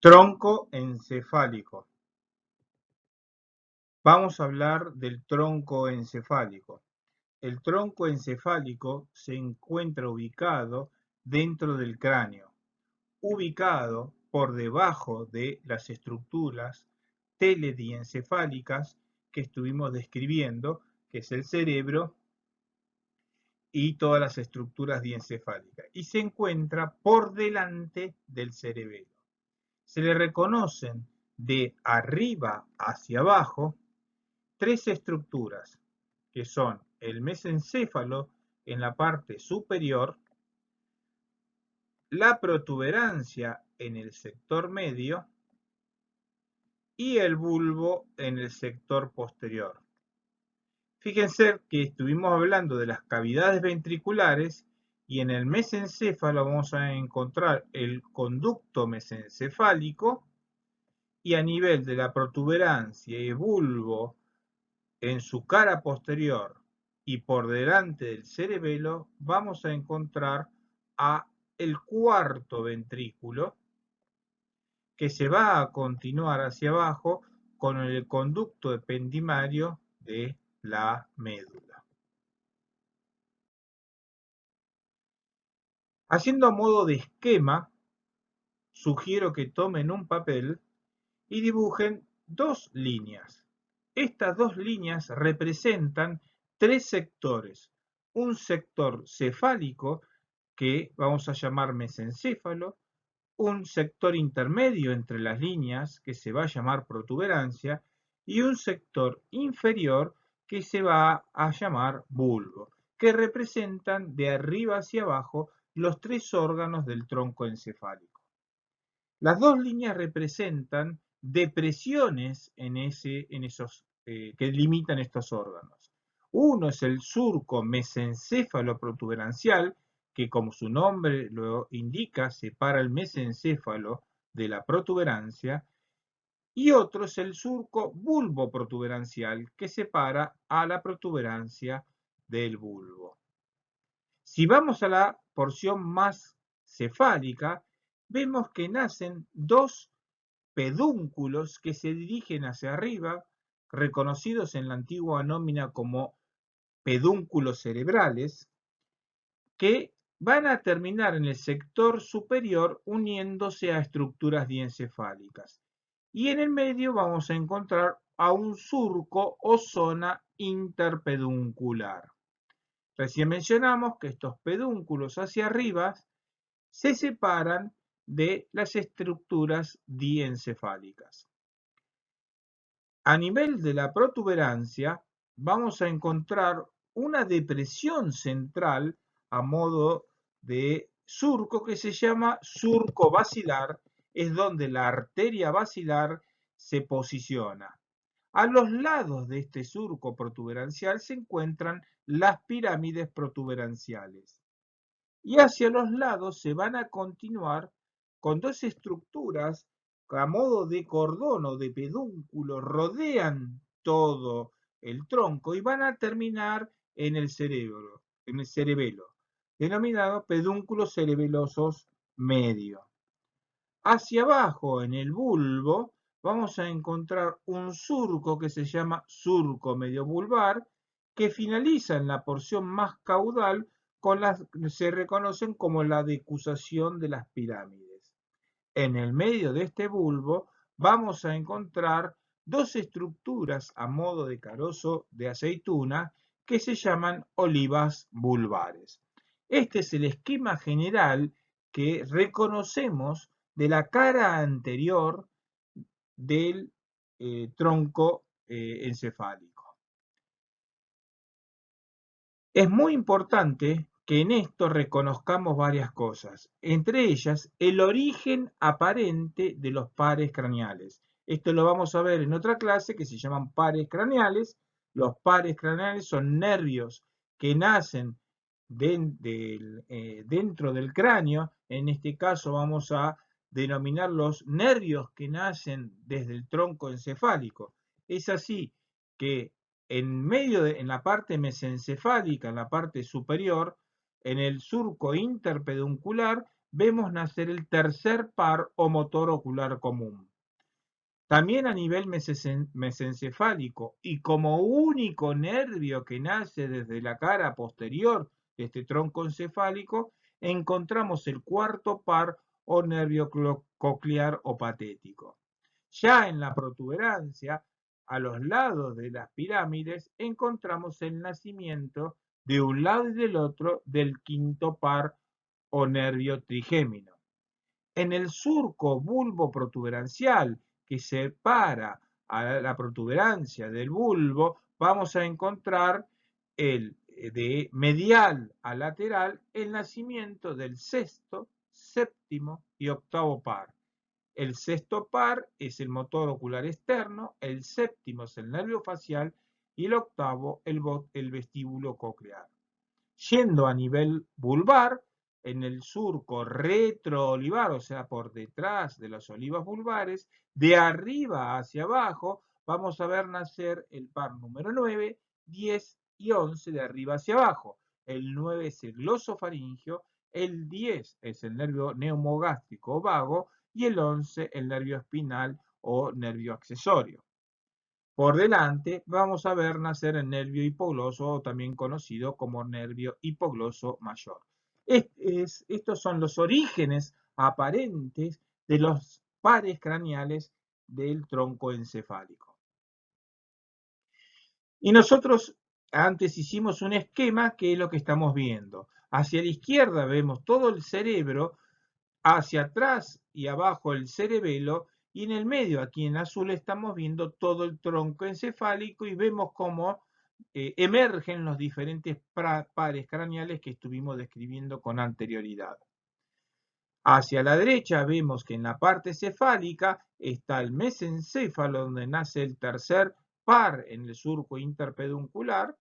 Tronco encefálico. Vamos a hablar del tronco encefálico. El tronco encefálico se encuentra ubicado dentro del cráneo, ubicado por debajo de las estructuras telediencefálicas que estuvimos describiendo, que es el cerebro y todas las estructuras diencefálicas, y se encuentra por delante del cerebelo. Se le reconocen de arriba hacia abajo tres estructuras, que son el mesencéfalo en la parte superior, la protuberancia en el sector medio y el bulbo en el sector posterior. Fíjense que estuvimos hablando de las cavidades ventriculares y en el mesencéfalo vamos a encontrar el conducto mesencefálico y a nivel de la protuberancia y bulbo en su cara posterior y por delante del cerebelo vamos a encontrar a el cuarto ventrículo que se va a continuar hacia abajo con el conducto ependimario de la médula. Haciendo a modo de esquema, sugiero que tomen un papel y dibujen dos líneas. Estas dos líneas representan tres sectores. Un sector cefálico, que vamos a llamar mesencéfalo, un sector intermedio entre las líneas, que se va a llamar protuberancia, y un sector inferior, que se va a llamar bulbo, que representan de arriba hacia abajo los tres órganos del tronco encefálico. Las dos líneas representan depresiones en esos que limitan estos órganos. Uno es el surco mesencéfalo protuberancial, que como su nombre lo indica, separa el mesencéfalo de la protuberancia, y otro es el surco bulbo protuberancial, que separa a la protuberancia del bulbo. Si vamos a la porción más cefálica, vemos que nacen dos pedúnculos que se dirigen hacia arriba, reconocidos en la antigua nómina como pedúnculos cerebrales, que van a terminar en el sector superior uniéndose a estructuras diencefálicas. Y en el medio vamos a encontrar a un surco o zona interpeduncular. Recién mencionamos que estos pedúnculos hacia arriba se separan de las estructuras diencefálicas. A nivel de la protuberancia vamos a encontrar una depresión central a modo de surco que se llama surco basilar, es donde la arteria basilar se posiciona. A los lados de este surco protuberancial se encuentran las pirámides protuberanciales. Y hacia los lados se van a continuar con dos estructuras a modo de cordón o de pedúnculo, rodean todo el tronco y van a terminar en el cerebelo, denominado pedúnculos cerebelosos medio. Hacia abajo, en el bulbo, vamos a encontrar un surco que se llama surco medio bulbar, que finaliza en la porción más caudal con las que se reconocen como la decusación de las pirámides. En el medio de este bulbo vamos a encontrar dos estructuras a modo de carozo de aceituna que se llaman olivas bulbares. Este es el esquema general que reconocemos de la cara anterior del tronco encefálico. Es muy importante que en esto reconozcamos varias cosas, entre ellas el origen aparente de los pares craneales. Esto lo vamos a ver en otra clase que se llaman pares craneales. Los pares craneales son nervios que nacen dentro del cráneo. En este caso vamos a denominar los nervios que nacen desde el tronco encefálico. Es así que en la parte mesencefálica, en la parte superior, en el surco interpeduncular, vemos nacer el tercer par o motor ocular común. También a nivel mesencefálico y como único nervio que nace desde la cara posterior de este tronco encefálico, encontramos el cuarto par o nervio coclear o patético. Ya en la protuberancia, a los lados de las pirámides, encontramos el nacimiento de un lado y del otro del quinto par o nervio trigémino. En el surco bulbo protuberancial que separa a la protuberancia del bulbo, vamos a encontrar de medial a lateral el nacimiento del sexto, séptimo y octavo par. El sexto par es el motor ocular externo, el séptimo es el nervio facial y el octavo el vestíbulo coclear. Yendo a nivel vulvar, en el surco retroolivar, o sea, por detrás de las olivas vulvares, de arriba hacia abajo, vamos a ver nacer el par número 9, 10 y 11 de arriba hacia abajo. El 9 es el glosofaringio, el 10 es el nervio neumogástrico o vago y el 11 el nervio espinal o nervio accesorio. Por delante vamos a ver nacer el nervio hipogloso, también conocido como nervio hipogloso mayor. Estos son los orígenes aparentes de los pares craneales del tronco encefálico. Y nosotros antes hicimos un esquema que es lo que estamos viendo. Hacia la izquierda vemos todo el cerebro, hacia atrás y abajo el cerebelo, y en el medio, aquí en azul, estamos viendo todo el tronco encefálico y vemos cómo emergen los diferentes pares craneales que estuvimos describiendo con anterioridad. Hacia la derecha vemos que en la parte cefálica está el mesencéfalo, donde nace el tercer par en el surco interpeduncular,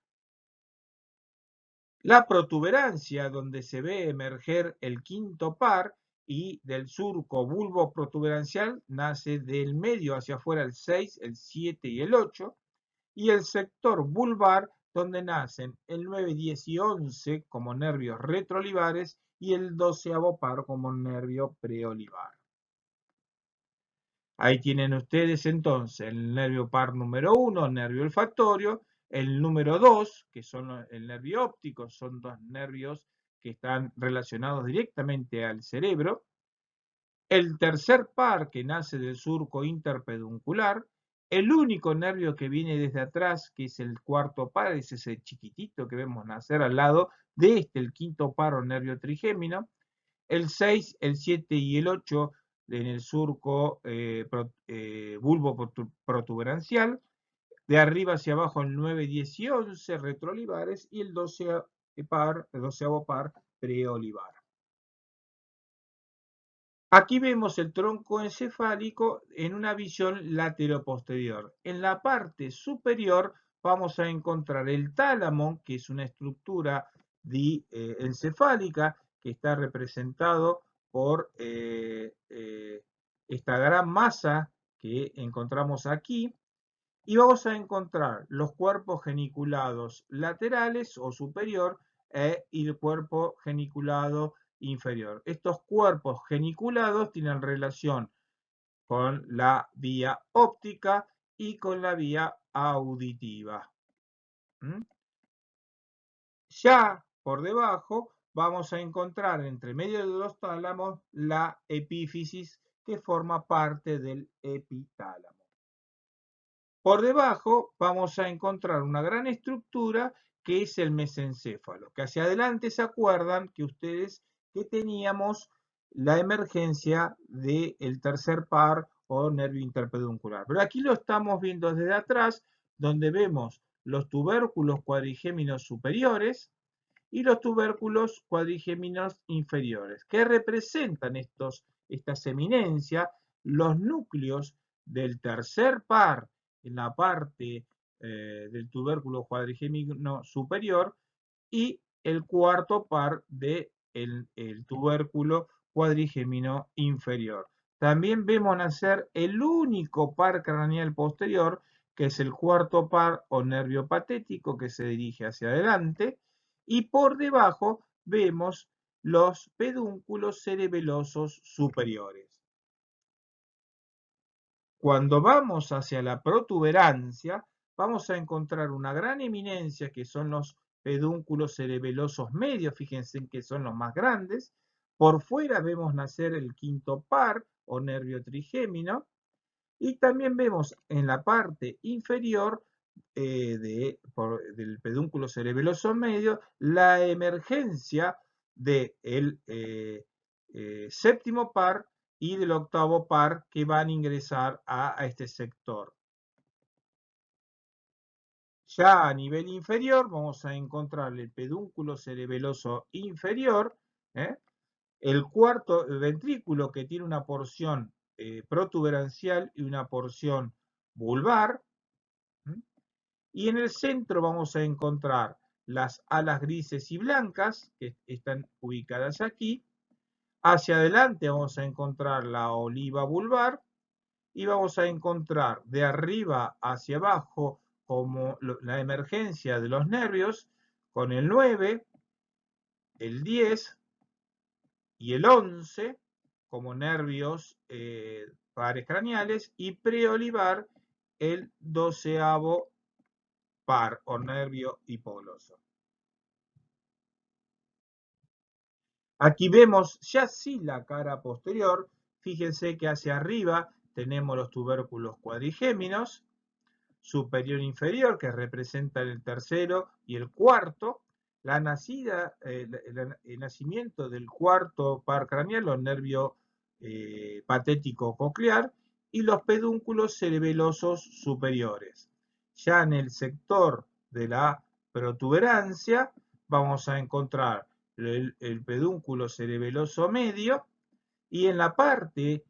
la protuberancia, donde se ve emerger el quinto par, y del surco bulbo protuberancial nace del medio hacia afuera el 6, el 7 y el 8, y el sector vulvar, donde nacen el 9, 10 y 11 como nervios retroolivares y el 12avo par como nervio preolivar. Ahí tienen ustedes entonces el nervio par número 1, nervio olfatorio, el número 2, que son el nervio óptico, son dos nervios que están relacionados directamente al cerebro. El tercer par que nace del surco interpeduncular, el único nervio que viene desde atrás, que es el cuarto par, es ese chiquitito que vemos nacer al lado de este, el quinto par o nervio trigémino. El 6, el 7 y el 8 en el surco bulbo protuberancial. De arriba hacia abajo el 9, 10 y 11 retroolivares y el 12avo par preolivar. Aquí vemos el tronco encefálico en una visión lateroposterior. En la parte superior vamos a encontrar el tálamo, que es una estructura encefálica que está representado por esta gran masa que encontramos aquí. Y vamos a encontrar los cuerpos geniculados laterales o superior y el cuerpo geniculado inferior. Estos cuerpos geniculados tienen relación con la vía óptica y con la vía auditiva. Ya por debajo vamos a encontrar entre medio de los tálamos la epífisis que forma parte del epitálamo. Por debajo vamos a encontrar una gran estructura que es el mesencéfalo, que hacia adelante se acuerdan que ustedes que teníamos la emergencia del tercer par o nervio interpeduncular. Pero aquí lo estamos viendo desde atrás, donde vemos los tubérculos cuadrigéminos superiores y los tubérculos cuadrigéminos inferiores, que representan estas eminencias, los núcleos del tercer par en la parte del tubérculo cuadrigémino superior y el cuarto par del tubérculo cuadrigémino inferior. También vemos nacer el único par craneal posterior, que es el cuarto par o nervio patético que se dirige hacia adelante, y por debajo vemos los pedúnculos cerebelosos superiores. Cuando vamos hacia la protuberancia, vamos a encontrar una gran eminencia que son los pedúnculos cerebelosos medios, fíjense que son los más grandes. Por fuera vemos nacer el quinto par o nervio trigémino, y también vemos en la parte inferior del pedúnculo cerebeloso medio la emergencia del séptimo par y del octavo par que van a ingresar a este sector. Ya a nivel inferior vamos a encontrar el pedúnculo cerebeloso inferior, el cuarto ventrículo que tiene una porción protuberancial y una porción vulvar, y en el centro vamos a encontrar las alas grises y blancas que están ubicadas aquí. Hacia adelante vamos a encontrar la oliva vulvar y vamos a encontrar de arriba hacia abajo como la emergencia de los nervios con el 9, el 10 y el 11 como nervios pares craneales, y preolivar el 12º par o nervio hipogloso. Aquí vemos ya sí la cara posterior. Fíjense que hacia arriba tenemos los tubérculos cuadrigéminos, superior e inferior, que representan el tercero y el cuarto. El nacimiento del cuarto par craneal o nervio patético coclear, y los pedúnculos cerebelosos superiores. Ya en el sector de la protuberancia vamos a encontrar el pedúnculo cerebeloso medio, y en la parte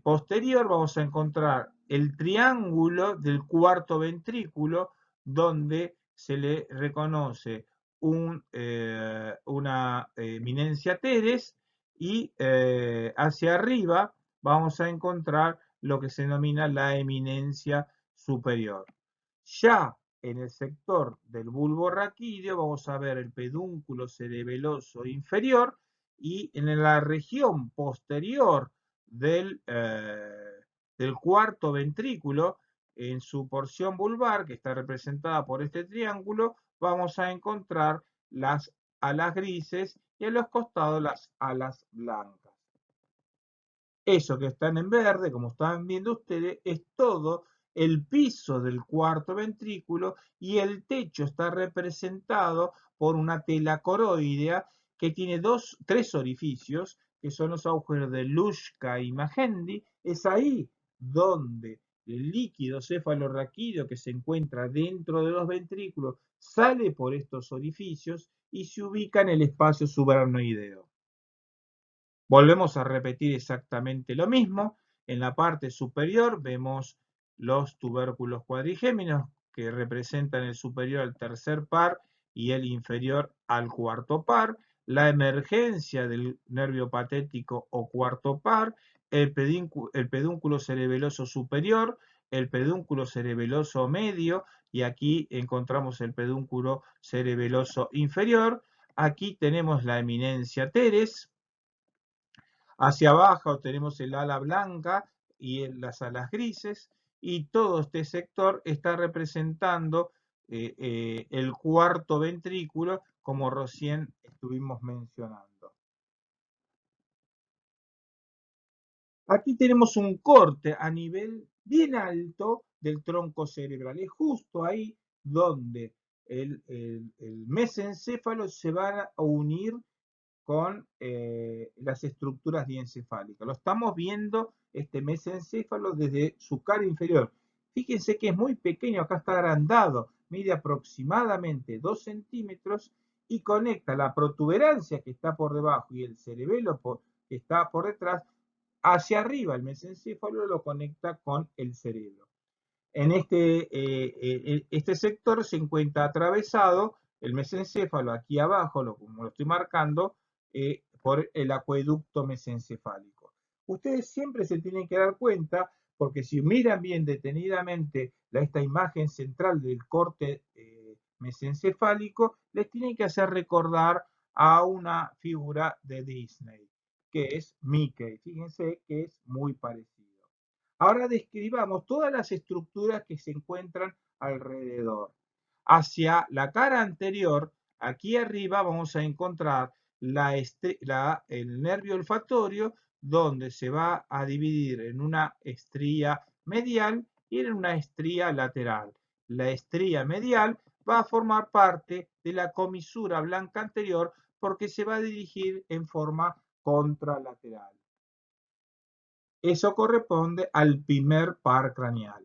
posterior vamos a encontrar el triángulo del cuarto ventrículo, donde se le reconoce una eminencia teres, y hacia arriba vamos a encontrar lo que se denomina la eminencia superior. Ya en el sector del bulbo raquídeo vamos a ver el pedúnculo cerebeloso inferior, y en la región posterior del cuarto ventrículo, en su porción vulvar, que está representada por este triángulo, vamos a encontrar las alas grises y a los costados las alas blancas. Eso que están en verde, como están viendo ustedes, es todo el piso del cuarto ventrículo, y el techo está representado por una tela coroidea que tiene tres orificios, que son los agujeros de Luschka y Magendie. Es ahí donde el líquido cefalorraquídeo que se encuentra dentro de los ventrículos sale por estos orificios y se ubica en el espacio subaracnoideo. Volvemos a repetir exactamente lo mismo. En la parte superior vemos los tubérculos cuadrigéminos, que representan el superior al tercer par y el inferior al cuarto par, la emergencia del nervio patético o cuarto par, el pedúnculo cerebeloso superior, el pedúnculo cerebeloso medio, y aquí encontramos el pedúnculo cerebeloso inferior. Aquí tenemos la eminencia teres. Hacia abajo tenemos el ala blanca y las alas grises, y todo este sector está representando el cuarto ventrículo, como recién estuvimos mencionando. Aquí tenemos un corte a nivel bien alto del tronco cerebral. Es justo ahí donde el mesencéfalo se va a unir con las estructuras diencefálicas. Lo estamos viendo este mesencéfalo desde su cara inferior. Fíjense que es muy pequeño, acá está agrandado, mide aproximadamente 2 centímetros, y conecta la protuberancia que está por debajo y el cerebelo que está por detrás. Hacia arriba el mesencéfalo lo conecta con el cerebro. En este sector se encuentra atravesado el mesencéfalo, aquí abajo, como lo estoy marcando, por el acueducto mesencefálico. Ustedes siempre se tienen que dar cuenta, porque si miran bien detenidamente esta imagen central del corte mesencefálico, les tienen que hacer recordar a una figura de Disney, que es Mickey. Fíjense que es muy parecido. Ahora describamos todas las estructuras que se encuentran alrededor. Hacia la cara anterior, aquí arriba vamos a encontrar el nervio olfatorio, donde se va a dividir en una estría medial y en una estría lateral. La estría medial va a formar parte de la comisura blanca anterior porque se va a dirigir en forma contralateral. Eso corresponde al primer par craneal.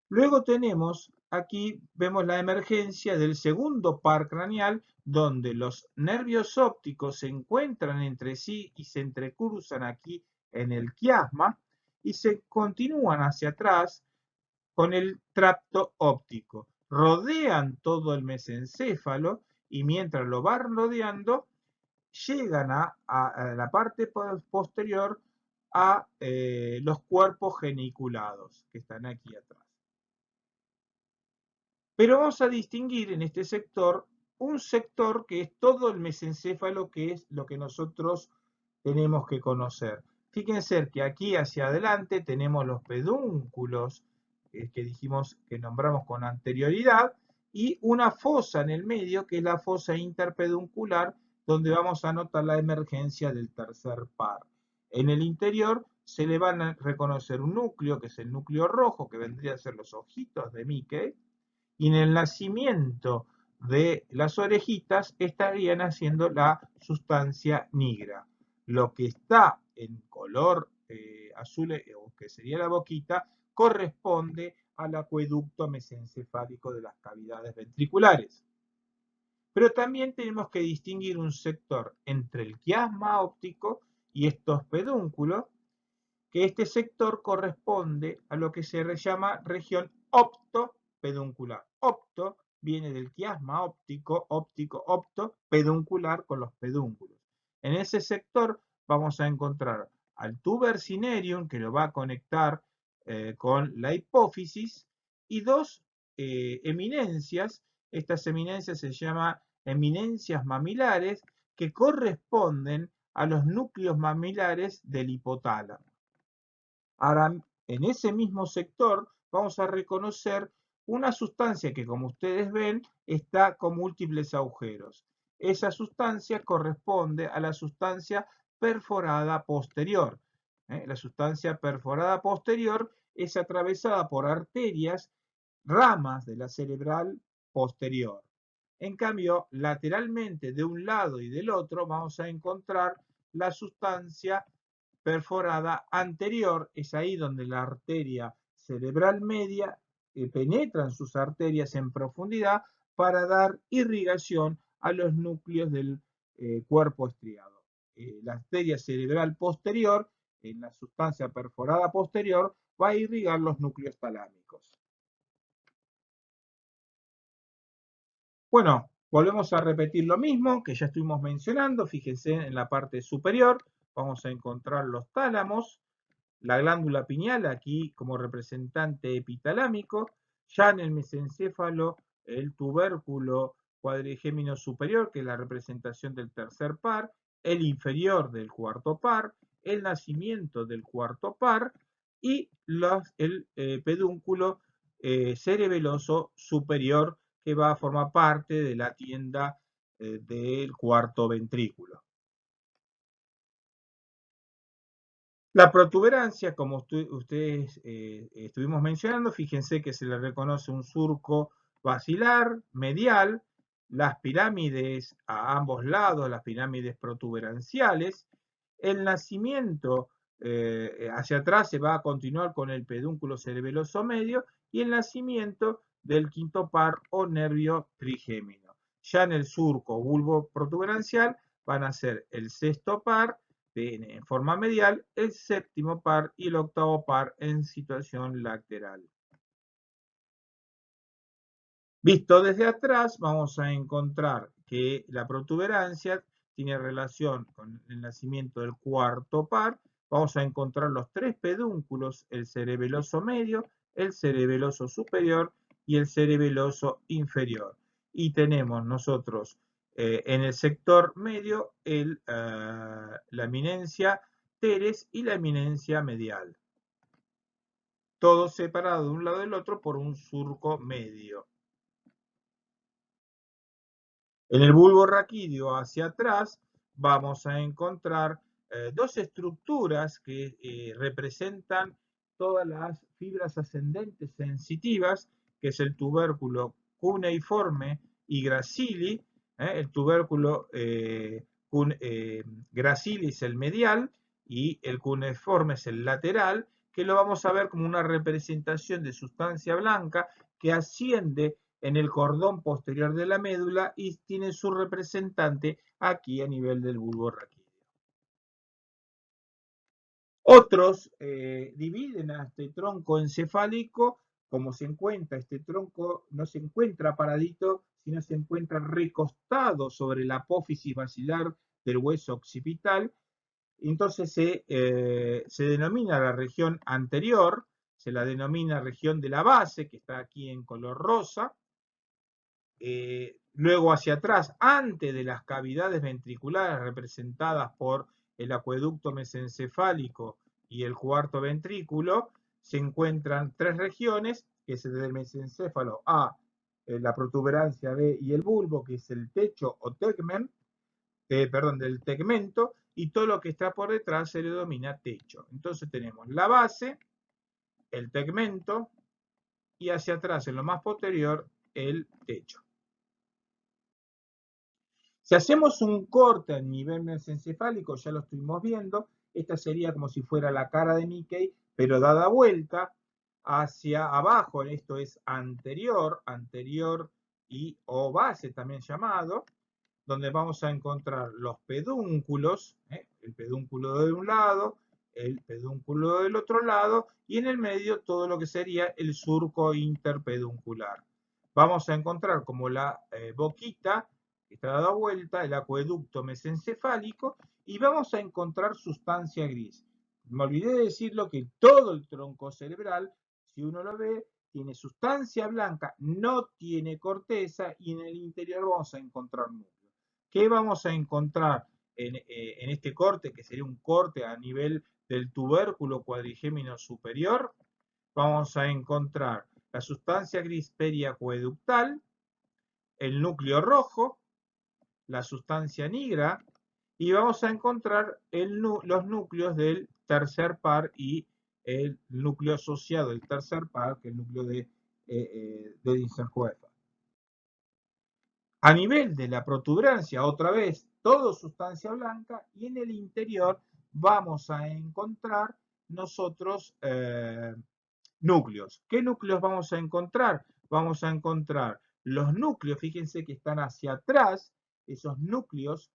Luego tenemos, aquí vemos la emergencia del segundo par craneal, donde los nervios ópticos se encuentran entre sí y se entrecruzan aquí en el quiasma y se continúan hacia atrás con el tracto óptico. Rodean todo el mesencéfalo y mientras lo van rodeando, llegan a la parte posterior a los cuerpos geniculados que están aquí atrás. Pero vamos a distinguir en este sector un sector que es todo el mesencéfalo, que es lo que nosotros tenemos que conocer. Fíjense que aquí hacia adelante tenemos los pedúnculos que dijimos que nombramos con anterioridad y una fosa en el medio que es la fosa interpeduncular donde vamos a notar la emergencia del tercer par. En el interior se le van a reconocer un núcleo que es el núcleo rojo que vendría a ser los ojitos de Mickey y en el nacimiento de las orejitas estarían haciendo la sustancia nigra. Lo que está en color azul, o que sería la boquita, corresponde al acueducto mesencefálico de las cavidades ventriculares. Pero también tenemos que distinguir un sector entre el quiasma óptico y estos pedúnculos, que este sector corresponde a lo que se llama región optopeduncular. Opto viene del quiasma óptico, óptico, opto, peduncular con los pedúnculos. En ese sector vamos a encontrar al tuber cinereum, que lo va a conectar con la hipófisis, y dos eminencias. Estas eminencias se llaman eminencias mamilares, que corresponden a los núcleos mamilares del hipotálamo. Ahora, en ese mismo sector vamos a reconocer una sustancia que, como ustedes ven, está con múltiples agujeros. Esa sustancia corresponde a la sustancia perforada posterior. La sustancia perforada posterior es atravesada por arterias, ramas de la cerebral posterior. En cambio, lateralmente de un lado y del otro vamos a encontrar la sustancia perforada anterior, es ahí donde la arteria cerebral media penetra en sus arterias en profundidad para dar irrigación a los núcleos del cuerpo estriado. La arteria cerebral posterior, en la sustancia perforada posterior, va a irrigar los núcleos talámicos. Bueno, volvemos a repetir lo mismo que ya estuvimos mencionando. Fíjense en la parte superior, vamos a encontrar los tálamos, la glándula pineal aquí como representante epitalámico, ya en el mesencéfalo el tubérculo cuadrigémino superior, que es la representación del tercer par, el inferior del cuarto par, el nacimiento del cuarto par y el pedúnculo cerebeloso superior, que va a formar parte de la tienda del cuarto ventrículo. La protuberancia, como ustedes estuvimos mencionando, fíjense que se le reconoce un surco basilar, medial, las pirámides a ambos lados, las pirámides protuberanciales, el nacimiento hacia atrás se va a continuar con el pedúnculo cerebeloso medio y el nacimiento del quinto par o nervio trigémino. Ya en el surco bulbo protuberancial van a ser el sexto par en forma medial, el séptimo par y el octavo par en situación lateral. Visto desde atrás, vamos a encontrar que la protuberancia tiene relación con el nacimiento del cuarto par. Vamos a encontrar los tres pedúnculos, el cerebeloso medio, el cerebeloso superior y el cerebeloso inferior. Y tenemos nosotros en el sector medio la eminencia teres y la eminencia medial. Todo separado de un lado del otro por un surco medio. En el bulbo raquídeo hacia atrás vamos a encontrar dos estructuras que representan todas las fibras ascendentes sensitivas, que es el tubérculo cuneiforme y gracili. El tubérculo gracili es el medial y el cuneiforme es el lateral, que lo vamos a ver como una representación de sustancia blanca que asciende en el cordón posterior de la médula y tiene su representante aquí a nivel del bulbo raquídeo. Otros dividen a este tronco encefálico, como se encuentra, este tronco no se encuentra paradito, sino se encuentra recostado sobre la apófisis basilar del hueso occipital. Entonces se denomina la región anterior, se la denomina región de la base, que está aquí en color rosa. Luego hacia atrás, antes de las cavidades ventriculares representadas por el acueducto mesencefálico y el cuarto ventrículo, se encuentran tres regiones, que es el mesencéfalo A, la protuberancia B y el bulbo, que es el techo o tegmen, del tegmento, y todo lo que está por detrás se le denomina techo. Entonces tenemos la base, el tegmento, y hacia atrás, en lo más posterior, el techo. Si hacemos un corte a nivel mesencefálico, ya lo estuvimos viendo, esta sería como si fuera la cara de Mickey, pero dada vuelta hacia abajo, esto es anterior y o base también llamado, donde vamos a encontrar los pedúnculos, el pedúnculo de un lado, el pedúnculo del otro lado, y en el medio todo lo que sería el surco interpeduncular. Vamos a encontrar como la boquita, que está dada vuelta, el acueducto mesencefálico, y vamos a encontrar sustancia gris. Me olvidé de decirlo que todo el tronco cerebral, si uno lo ve, tiene sustancia blanca, no tiene corteza, y en el interior vamos a encontrar núcleo. ¿Qué vamos a encontrar en este corte, que sería un corte a nivel del tubérculo cuadrigémino superior? Vamos a encontrar la sustancia gris periacueductal, el núcleo rojo, la sustancia negra, y vamos a encontrar los núcleos del tercer par y el núcleo asociado del tercer par, que es el núcleo de Dinsenhofer. A nivel de la protuberancia, otra vez, todo sustancia blanca, y en el interior vamos a encontrar nosotros núcleos. ¿Qué núcleos vamos a encontrar? Vamos a encontrar los núcleos, fíjense que están hacia atrás, esos núcleos,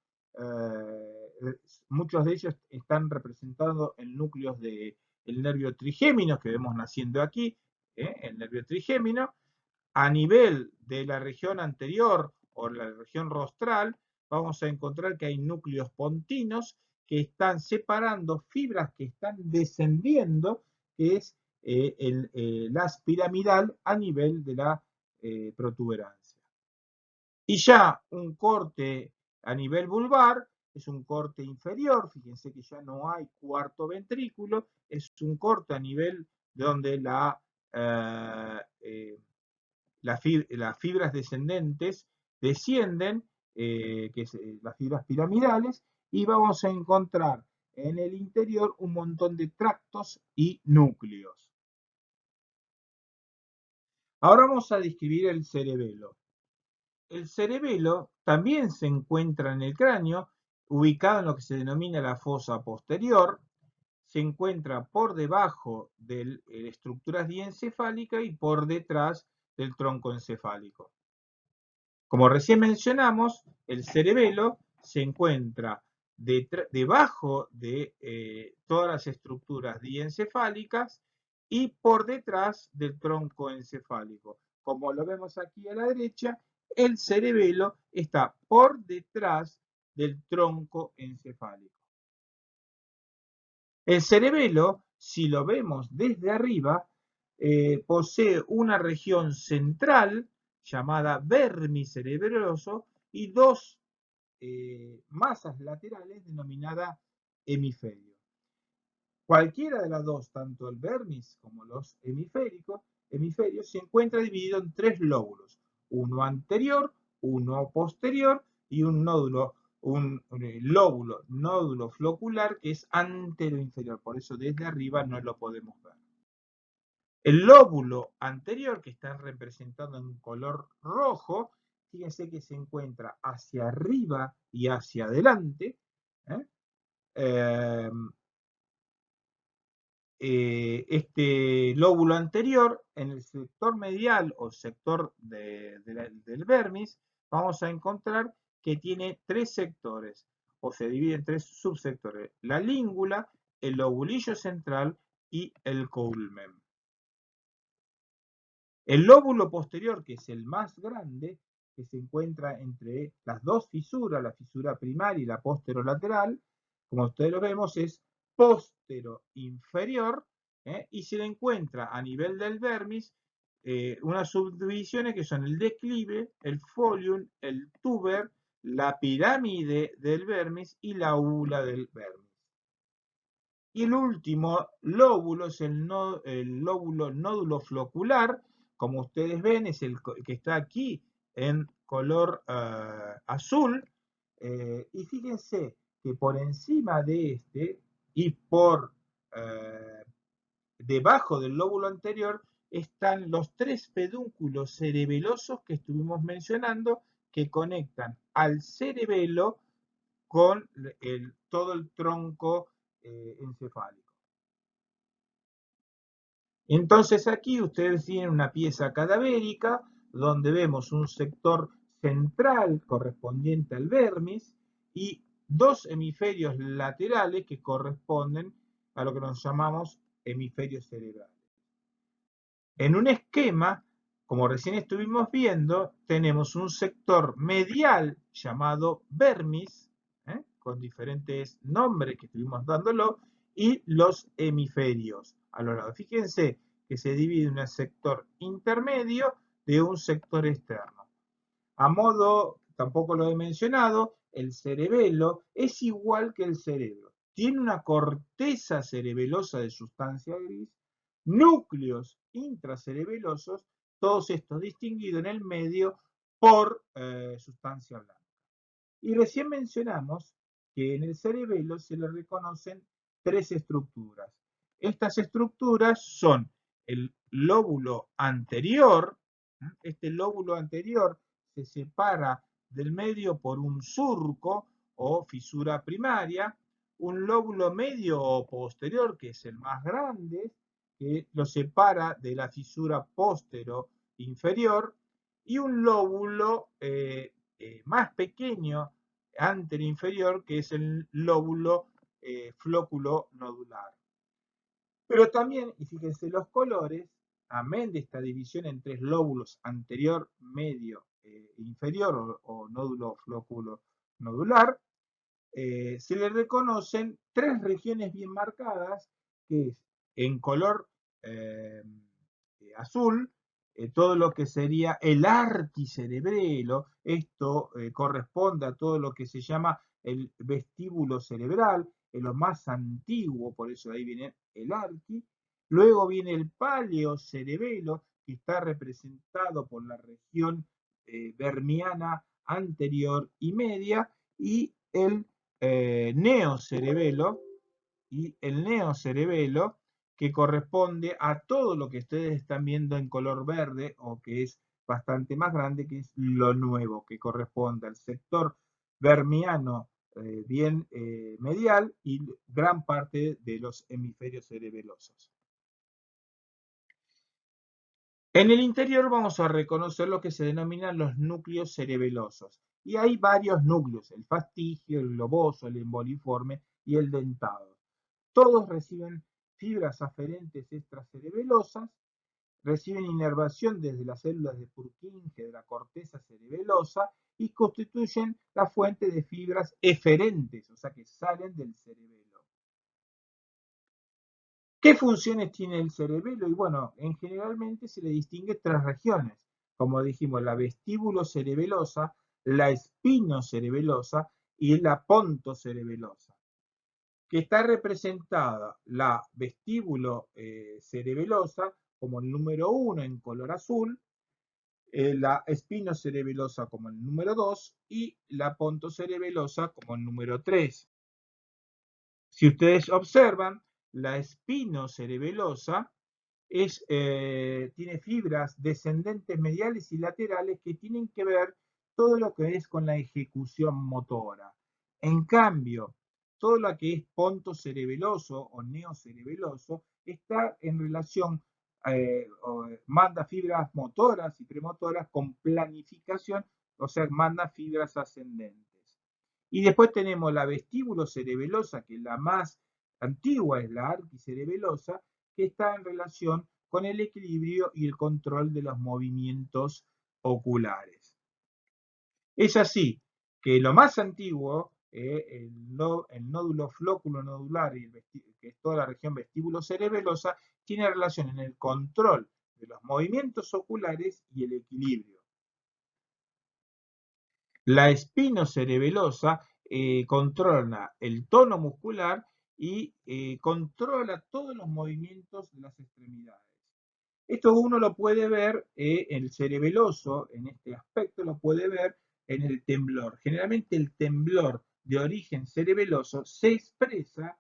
muchos de ellos están representados en núcleos del nervio trigémino que vemos naciendo aquí, el nervio trigémino. A nivel de la región anterior o la región rostral, vamos a encontrar que hay núcleos pontinos que están separando fibras que están descendiendo, que es las piramidal a nivel de la protuberancia. Y ya un corte a nivel vulvar es un corte inferior, fíjense que ya no hay cuarto ventrículo, es un corte a nivel donde las fibras descendentes descienden, que es las fibras piramidales, y vamos a encontrar en el interior un montón de tractos y núcleos. Ahora vamos a describir el cerebelo. El cerebelo también se encuentra en el cráneo, ubicado en lo que se denomina la fosa posterior. Se encuentra por debajo de la estructura diencefálica y por detrás del tronco encefálico. Como recién mencionamos, el cerebelo se encuentra debajo de todas las estructuras diencefálicas y por detrás del tronco encefálico. Como lo vemos aquí a la derecha, el cerebelo está por detrás del tronco encefálico. El cerebelo, si lo vemos desde arriba, posee una región central llamada vermicerebroso y dos masas laterales denominada hemisferio. Cualquiera de las dos, tanto el vermis como los hemisferios, se encuentra dividido en tres lóbulos, uno anterior, uno posterior y un lóbulo nódulo flocular que es anteroinferior, por eso desde arriba no lo podemos ver. El lóbulo anterior, que está representado en color rojo, fíjense que se encuentra hacia arriba y hacia adelante. Este lóbulo anterior, en el sector medial o sector del vermis, vamos a encontrar que tiene tres sectores, o se divide en tres subsectores: la língula, el lobulillo central y el culmen. El lóbulo posterior, que es el más grande, que se encuentra entre las dos fisuras, la fisura primaria y la posterolateral, como ustedes lo vemos, es postero-inferior, y se le encuentra a nivel del vermis unas subdivisiones que son el declive, el folium, el tuber, la pirámide del vermis y la úvula del vermis. Y el último lóbulo es el lóbulo nódulo flocular, como ustedes ven, es el que está aquí en color azul. Y fíjense que por encima de este y por debajo del lóbulo anterior están los tres pedúnculos cerebelosos que estuvimos mencionando, que conectan al cerebelo con todo el tronco encefálico. Entonces aquí ustedes tienen una pieza cadavérica donde vemos un sector central correspondiente al vermis y dos hemisferios laterales que corresponden a lo que nos llamamos hemisferios cerebrales. En un esquema, como recién estuvimos viendo, tenemos un sector medial llamado vermis, con diferentes nombres que estuvimos dándolo, y los hemisferios a los lados. Fíjense que se divide en un sector intermedio de un sector externo. A modo, tampoco lo he mencionado, el cerebelo es igual que el cerebro. Tiene una corteza cerebelosa de sustancia gris, núcleos intracerebelosos, todos estos distinguidos en el medio por sustancia blanca. Y recién mencionamos que en el cerebelo se le reconocen tres estructuras. Estas estructuras son el lóbulo anterior. Este lóbulo anterior se separa del medio por un surco o fisura primaria, un lóbulo medio o posterior, que es el más grande, que lo separa de la fisura postero inferior, y un lóbulo más pequeño anteroinferior, que es el lóbulo flóculo nodular. Pero también, y fíjense los colores, amén de esta división en tres lóbulos, anterior, medio e inferior, o nódulo flóculo nodular, se le reconocen tres regiones bien marcadas, que es en color azul, todo lo que sería el arquicerebelo. Esto corresponde a todo lo que se llama el vestíbulo cerebral, es lo más antiguo, por eso ahí viene el arqui. Luego viene el paleocerebelo, que está representado por la región vermiana anterior y media, y el neocerebelo, que corresponde a todo lo que ustedes están viendo en color verde, o que es bastante más grande, que es lo nuevo, que corresponde al sector vermiano bien medial y gran parte de los hemisferios cerebelosos. En el interior vamos a reconocer lo que se denominan los núcleos cerebelosos. Y hay varios núcleos: el fastigio, el globoso, el emboliforme y el dentado. Todos reciben fibras aferentes extracerebelosas, reciben inervación desde las células de Purkinje de la corteza cerebelosa y constituyen la fuente de fibras eferentes, o sea que salen del cerebelo. ¿Qué funciones tiene el cerebelo? Y bueno, generalmente se le distingue tres regiones. Como dijimos, la vestíbulo cerebelosa, la espinocerebelosa y la pontocerebelosa, que está representada la vestíbulo cerebelosa como el número 1 en color azul, la espinocerebelosa como el número 2 y la pontocerebelosa como el número 3. Si ustedes observan, la espinocerebelosa tiene fibras descendentes mediales y laterales que tienen que ver todo lo que es con la ejecución motora. En cambio, todo lo que es pontocerebeloso o neocerebeloso está en relación, manda fibras motoras y premotoras con planificación, o sea, manda fibras ascendentes. Y después tenemos la vestíbulo cerebelosa, que es la más antigua, es la arquicerebelosa, que está en relación con el equilibrio y el control de los movimientos oculares. Es así que lo más antiguo, el nódulo flóculo nodular, que es toda la región vestíbulo cerebelosa, tiene relación en el control de los movimientos oculares y el equilibrio. La espinocerebelosa controla el tono muscular y controla todos los movimientos de las extremidades. Esto uno lo puede ver, el cerebeloso, en este aspecto, lo puede ver en el temblor. Generalmente el temblor de origen cerebeloso se expresa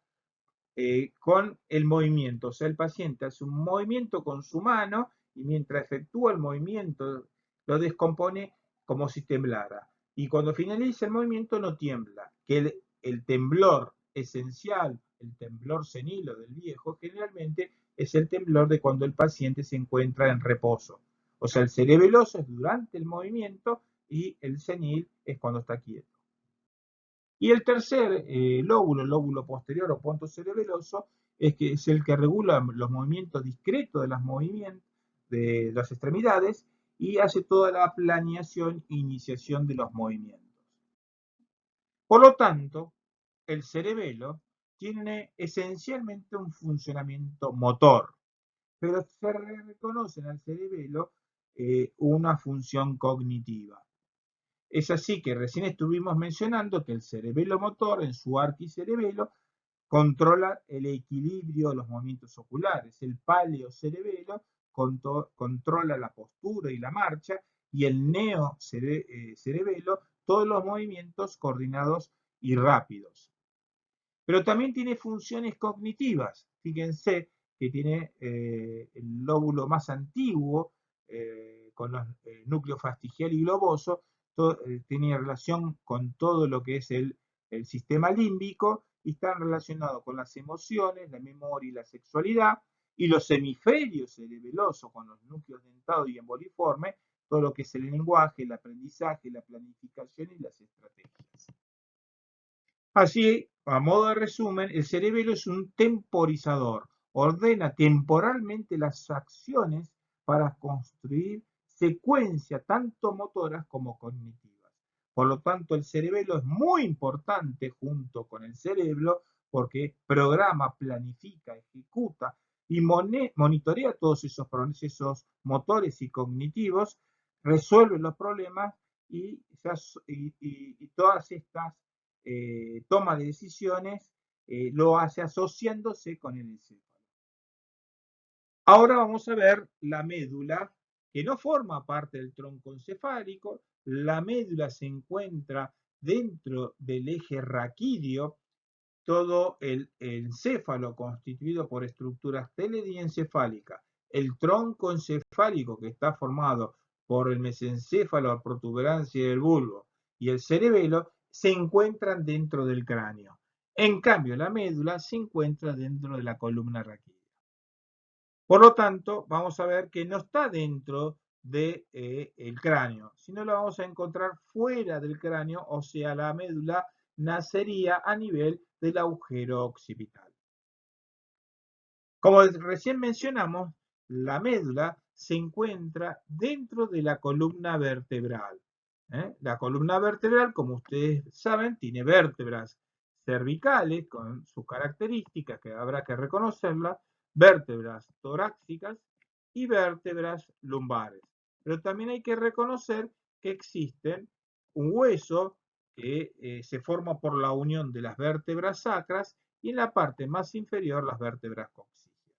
con el movimiento. O sea, el paciente hace un movimiento con su mano y mientras efectúa el movimiento lo descompone como si temblara. Y cuando finaliza el movimiento no tiembla. Que el temblor esencial, el temblor senil o del viejo, generalmente es el temblor de cuando el paciente se encuentra en reposo. O sea, el cerebeloso es durante el movimiento y el senil es cuando está quieto. Y el tercer lóbulo, el lóbulo posterior o ponto cerebeloso, es el que regula los movimientos discretos de las extremidades y hace toda la planeación e iniciación de los movimientos. Por lo tanto, el cerebelo tiene esencialmente un funcionamiento motor, pero se reconoce en el cerebelo una función cognitiva. Es así que recién estuvimos mencionando que el cerebelo motor en su arquicerebelo controla el equilibrio de los movimientos oculares. El paleocerebelo controla la postura y la marcha y el neocerebelo todos los movimientos coordinados y rápidos. Pero también tiene funciones cognitivas. Fíjense que tiene el lóbulo más antiguo con los núcleos fastigial y globoso, tiene relación con todo lo que es el sistema límbico y están relacionados con las emociones, la memoria y la sexualidad, y los hemisferios cerebelosos con los núcleos dentados y emboliformes, todo lo que es el lenguaje, el aprendizaje, la planificación y las estrategias. Así, a modo de resumen, el cerebelo es un temporizador, ordena temporalmente las acciones para construir secuencias tanto motoras como cognitivas. Por lo tanto, el cerebelo es muy importante junto con el cerebro porque programa, planifica, ejecuta y monitorea todos esos procesos motores y cognitivos, resuelve los problemas y todas estas toma de decisiones lo hace asociándose con el encéfalo. Ahora vamos a ver la médula, que no forma parte del tronco encefálico. La médula se encuentra dentro del eje raquídeo, todo el encéfalo constituido por estructuras teledinencefálicas. El tronco encefálico, que está formado por el mesencéfalo, la protuberancia del bulbo y el cerebelo, se encuentran dentro del cráneo. En cambio, la médula se encuentra dentro de la columna raquídea. Por lo tanto, vamos a ver que no está dentro del cráneo, sino lo vamos a encontrar fuera del cráneo, o sea, la médula nacería a nivel del agujero occipital. Como recién mencionamos, la médula se encuentra dentro de la columna vertebral. La columna vertebral, como ustedes saben, tiene vértebras cervicales con sus características que habrá que reconocerlas, vértebras torácicas y vértebras lumbares. Pero también hay que reconocer que existen un hueso que se forma por la unión de las vértebras sacras y en la parte más inferior las vértebras coxígeas.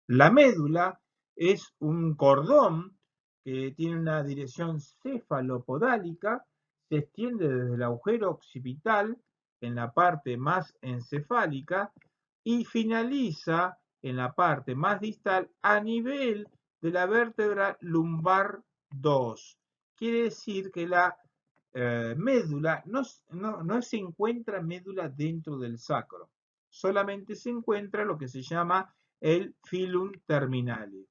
La médula es un cordón que tiene una dirección cefalopodálica, se extiende desde el agujero occipital en la parte más encefálica y finaliza en la parte más distal a nivel de la vértebra lumbar 2. Quiere decir que la médula no se encuentra médula dentro del sacro, solamente se encuentra lo que se llama el filum terminale.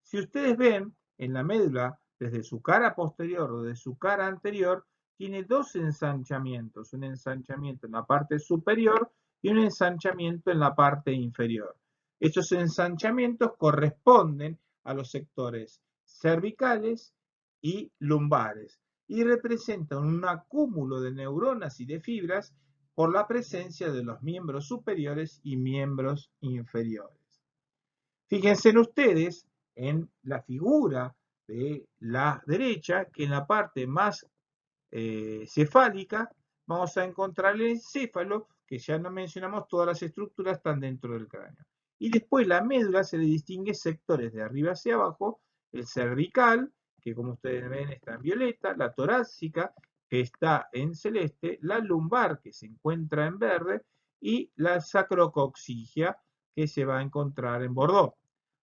Si ustedes ven en la médula, desde su cara posterior o de su cara anterior, tiene dos ensanchamientos, un ensanchamiento en la parte superior y un ensanchamiento en la parte inferior. Estos ensanchamientos corresponden a los sectores cervicales y lumbares y representan un acúmulo de neuronas y de fibras por la presencia de los miembros superiores y miembros inferiores. Fíjense en ustedes en la figura de la derecha que en la parte más cefálica vamos a encontrar el encéfalo, que ya no mencionamos, todas las estructuras están dentro del cráneo. Y después la médula se le distingue sectores de arriba hacia abajo, el cervical, que como ustedes ven está en violeta, la torácica, que está en celeste, la lumbar, que se encuentra en verde, y la sacrocoxígea, que se va a encontrar en bordeaux.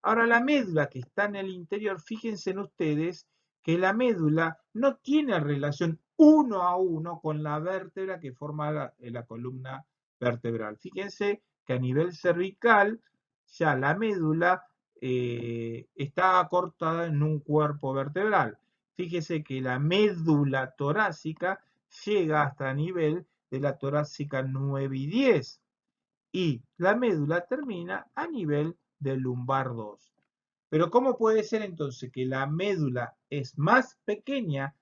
Ahora la médula que está en el interior, fíjense en ustedes que la médula no tiene relación uno a uno con la vértebra que forma la columna vertebral. Fíjense que a nivel cervical ya la médula está acortada en un cuerpo vertebral. Fíjese que la médula torácica llega hasta el nivel de la torácica 9 y 10 y la médula termina a nivel del lumbar 2. Pero ¿cómo puede ser entonces que la médula es más pequeña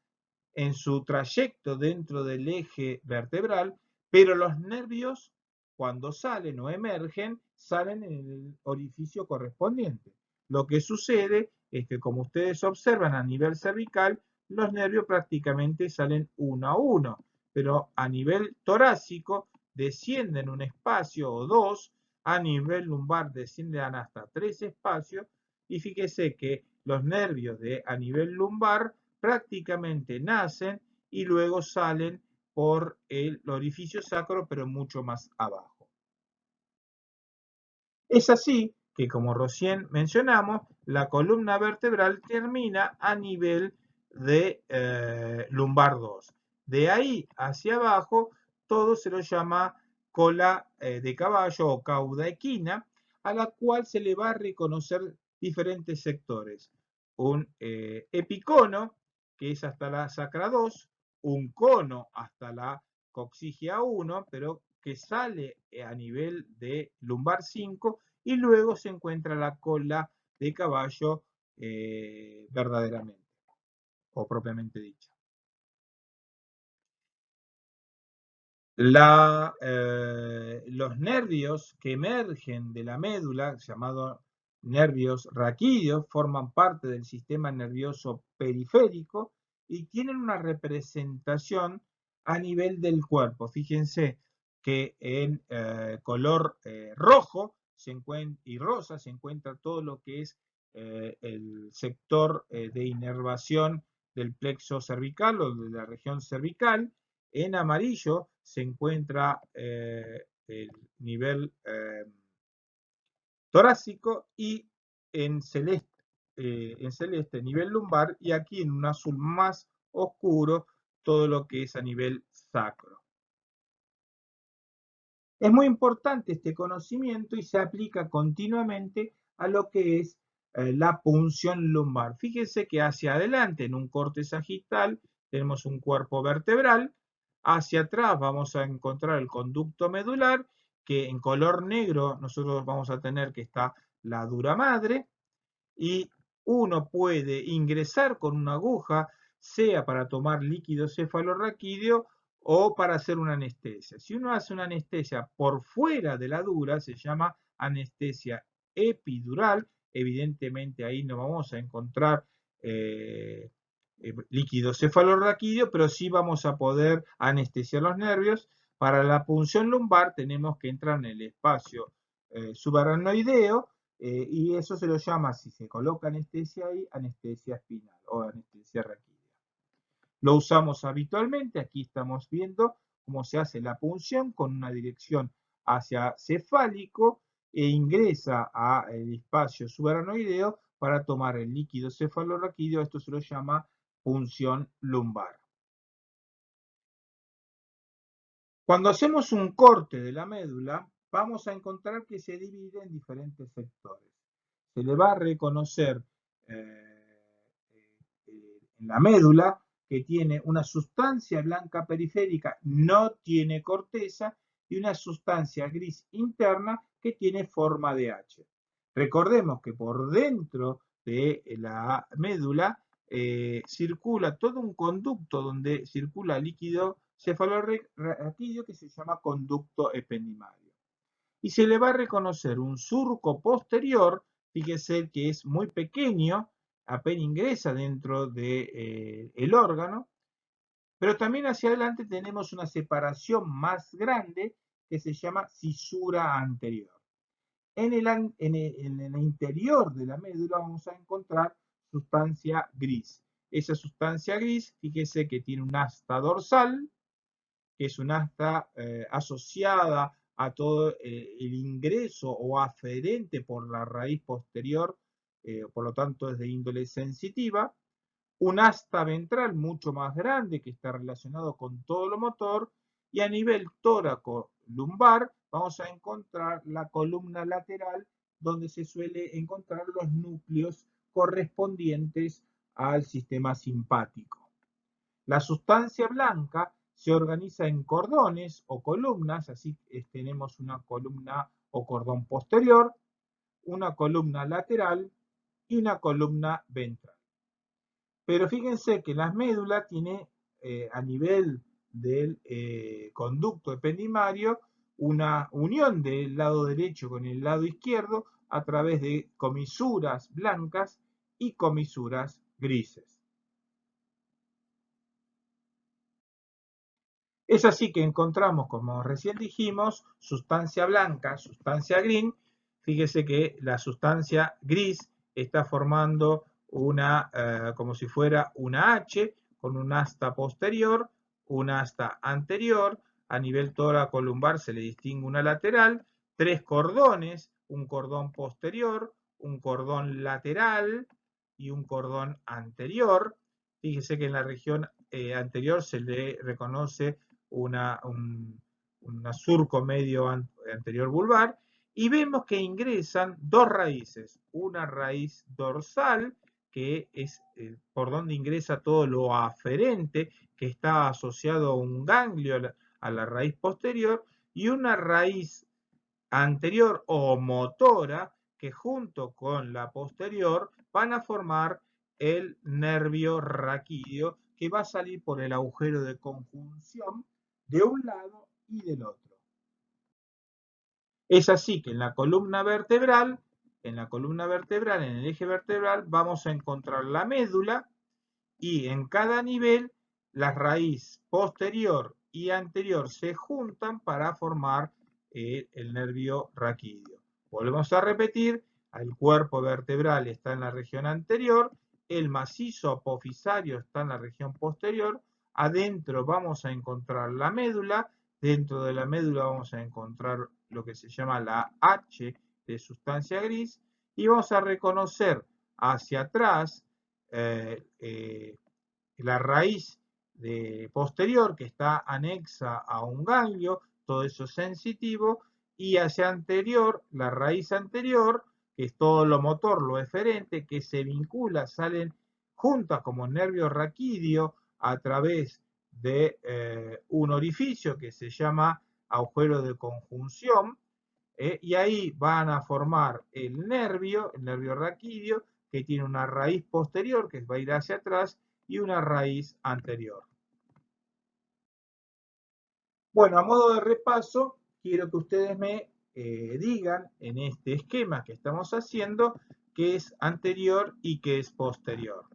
en su trayecto dentro del eje vertebral, pero los nervios cuando salen o emergen, salen en el orificio correspondiente? Lo que sucede es que, como ustedes observan a nivel cervical, los nervios prácticamente salen uno a uno, pero a nivel torácico descienden un espacio o dos, a nivel lumbar descienden hasta 3 espacios, y fíjese que los nervios a nivel lumbar prácticamente nacen y luego salen por el orificio sacro, pero mucho más abajo. Es así que, como recién mencionamos, la columna vertebral termina a nivel de lumbar 2. De ahí hacia abajo, todo se lo llama cola de caballo o cauda equina, a la cual se le va a reconocer diferentes sectores. Un epicono, que es hasta la sacra 2, un cono hasta la coxígea 1, pero que sale a nivel de lumbar 5, y luego se encuentra la cola de caballo verdaderamente, o propiamente dicha. Los nervios que emergen de la médula, llamados nervios raquídeos, forman parte del sistema nervioso periférico y tienen una representación a nivel del cuerpo. Fíjense que en color rojo y rosa se encuentra todo lo que es el sector de inervación del plexo cervical o de la región cervical. En amarillo se encuentra el nivel torácico y en celeste nivel lumbar, y aquí en un azul más oscuro todo lo que es a nivel sacro. Es muy importante este conocimiento y se aplica continuamente a lo que es la punción lumbar. Fíjense que hacia adelante en un corte sagital tenemos un cuerpo vertebral, hacia atrás vamos a encontrar el conducto medular, que en color negro nosotros vamos a tener que está la dura madre, y uno puede ingresar con una aguja, sea para tomar líquido cefalorraquídeo o para hacer una anestesia. Si uno hace una anestesia por fuera de la dura, se llama anestesia epidural. Evidentemente ahí no vamos a encontrar líquido cefalorraquídeo, pero sí vamos a poder anestesiar los nervios. Para la punción lumbar tenemos que entrar en el espacio subaracnoideo, y eso se lo llama, si se coloca anestesia ahí, anestesia espinal o anestesia raquídea. Lo usamos habitualmente, aquí estamos viendo cómo se hace la punción con una dirección hacia cefálico e ingresa al espacio subaracnoideo para tomar el líquido cefalorraquídeo. Esto se lo llama punción lumbar. Cuando hacemos un corte de la médula, vamos a encontrar que se divide en diferentes sectores. Se le va a reconocer en la médula que tiene una sustancia blanca periférica, no tiene corteza, y una sustancia gris interna que tiene forma de H. Recordemos que por dentro de la médula circula todo un conducto donde circula líquido cefalorraquídeo que se llama conducto ependimario. Y se le va a reconocer un surco posterior, fíjese que es muy pequeño, apenas ingresa dentro del órgano, pero también hacia adelante tenemos una separación más grande que se llama cisura anterior. En el interior de la médula vamos a encontrar sustancia gris. Esa sustancia gris, fíjese que tiene un asta dorsal, que es un asta asociada a todo el ingreso o aferente por la raíz posterior, por lo tanto es de índole sensitiva. Un asta ventral mucho más grande que está relacionado con todo lo motor, y a nivel tóraco-lumbar vamos a encontrar la columna lateral, donde se suele encontrar los núcleos correspondientes al sistema simpático. La sustancia blanca se organiza en cordones o columnas, así tenemos una columna o cordón posterior, una columna lateral y una columna ventral. Pero fíjense que la médula tiene a nivel del conducto ependimario una unión del lado derecho con el lado izquierdo a través de comisuras blancas y comisuras grises. Es así que encontramos, como recién dijimos, sustancia blanca, sustancia gris. Fíjese que la sustancia gris está formando como si fuera una H, con un asta posterior, un asta anterior. A nivel tóraco-lumbar se le distingue una lateral, tres cordones, un cordón posterior, un cordón lateral y un cordón anterior. Fíjese que en la región anterior se le reconoce un surco medio anterior vulvar, y vemos que ingresan dos raíces, una raíz dorsal, que es por donde ingresa todo lo aferente, que está asociado a un ganglio a la raíz posterior, y una raíz anterior o motora, que junto con la posterior van a formar el nervio raquídeo, que va a salir por el agujero de conjunción de un lado y del otro. Es así que en la columna vertebral, en el eje vertebral, vamos a encontrar la médula, y en cada nivel la raíz posterior y anterior se juntan para formar el nervio raquídeo. Volvemos a repetir, el cuerpo vertebral está en la región anterior, el macizo apofisario está en la región posterior, adentro vamos a encontrar la médula, dentro de la médula vamos a encontrar lo que se llama la H de sustancia gris, y vamos a reconocer hacia atrás la raíz posterior, que está anexa a un ganglio, todo eso es sensitivo, y hacia anterior, la raíz anterior, que es todo lo motor, lo eferente, que se vincula, salen juntas como nervio raquídeo a través de un orificio que se llama agujero de conjunción, y ahí van a formar el nervio raquídeo, que tiene una raíz posterior que va a ir hacia atrás y una raíz anterior. Bueno, a modo de repaso, quiero que ustedes me digan en este esquema que estamos haciendo qué es anterior y qué es posterior.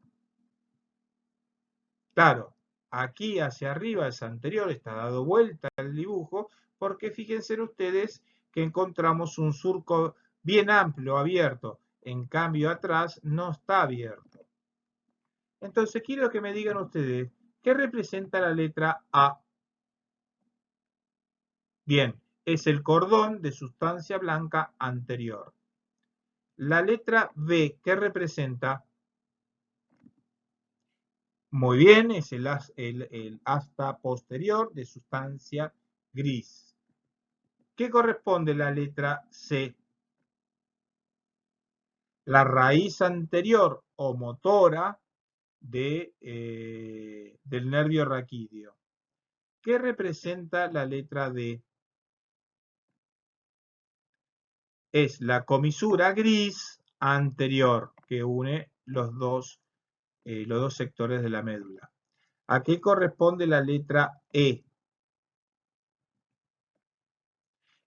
Claro, aquí hacia arriba es anterior, está dado vuelta el dibujo, porque fíjense ustedes que encontramos un surco bien amplio, abierto. En cambio, atrás no está abierto. Entonces, quiero que me digan ustedes, ¿qué representa la letra A? Bien, es el cordón de sustancia blanca anterior. La letra B, ¿qué representa? Muy bien, es el asta posterior de sustancia gris. ¿Qué corresponde la letra C? La raíz anterior o motora del nervio raquídeo. ¿Qué representa la letra D? Es la comisura gris anterior que une los dos sectores de la médula. ¿A qué corresponde la letra E?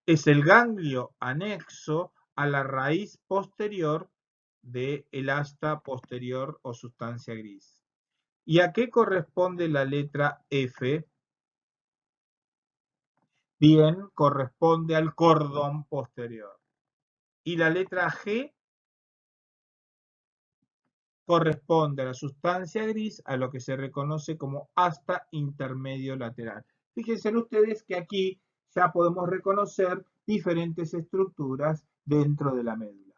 Es el ganglio anexo a la raíz posterior del asta posterior o sustancia gris. ¿Y a qué corresponde la letra F? Bien, corresponde al cordón posterior. Y la letra G corresponde a la sustancia gris, a lo que se reconoce como asta intermedio lateral. Fíjense ustedes que aquí ya podemos reconocer diferentes estructuras dentro de la médula.